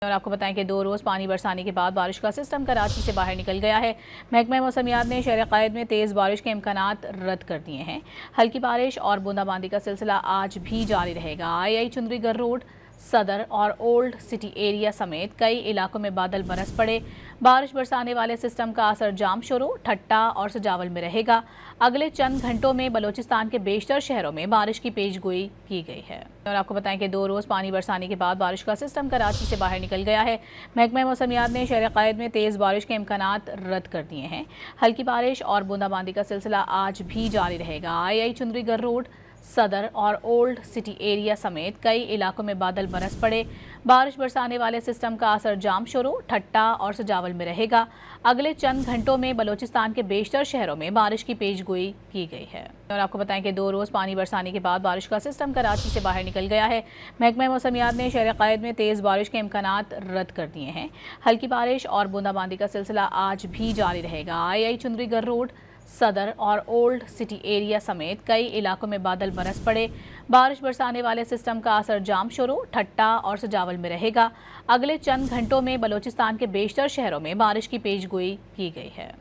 اور آپ کو بتائیں کہ 2 روز پانی برسانے کے بعد بارش کا سسٹم کراچی سے باہر نکل گیا ہے۔ محکمہ موسمیات نے شہر قائد میں تیز بارش کے امکانات رد کر دیے ہیں۔ ہلکی بارش اور بوندا باندی کا سلسلہ آج بھی جاری رہے گا۔ آئی چندری گر روڈ، صدر اور اولڈ سٹی ایریا سمیت کئی علاقوں میں بادل برس پڑے۔ بارش برسانے والے سسٹم کا اثر جام شورو، ٹھٹا اور سجاول میں رہے گا۔ اگلے چند گھنٹوں میں بلوچستان کے بیشتر شہروں میں بارش کی پیش گوئی کی گئی ہے۔ اور آپ کو بتائیں کہ 2 روز پانی برسانے کے بعد بارش کا سسٹم کراچی سے باہر نکل گیا ہے۔ محکمہ موسمیات نے شہر قائد میں تیز بارش کے امکانات رد کر دیے ہیں۔ ہلکی بارش اور بوندا باندی کا سلسلہ آج بھی جاری رہے گا۔ آئی چندری گر روڈ، صدر اور اولڈ سٹی ایریا سمیت کئی علاقوں میں بادل برس پڑے۔ بارش برسانے والے سسٹم کا اثر جام شورو، ٹھٹا اور سجاول میں رہے گا۔ اگلے چند گھنٹوں میں بلوچستان کے بیشتر شہروں میں بارش کی پیش گوئی کی گئی ہے۔ اور آپ کو بتائیں کہ 2 روز پانی برسانے کے بعد بارش کا سسٹم کراچی سے باہر نکل گیا ہے۔ محکمہ موسمیات نے شہر قائد میں تیز بارش کے امکانات رد کر دیے ہیں۔ ہلکی بارش اور بوندا باندی کا سلسلہ آج بھی جاری رہے گا۔ آئی چندری گر روڈ، صدر اور اولڈ سٹی ایریا سمیت کئی علاقوں میں بادل برس پڑے۔ بارش برسانے والے سسٹم کا اثر جام شورو، ٹھٹا اور سجاول میں رہے گا۔ اگلے چند گھنٹوں میں بلوچستان کے بیشتر شہروں میں بارش کی پیش گوئی کی گئی ہے۔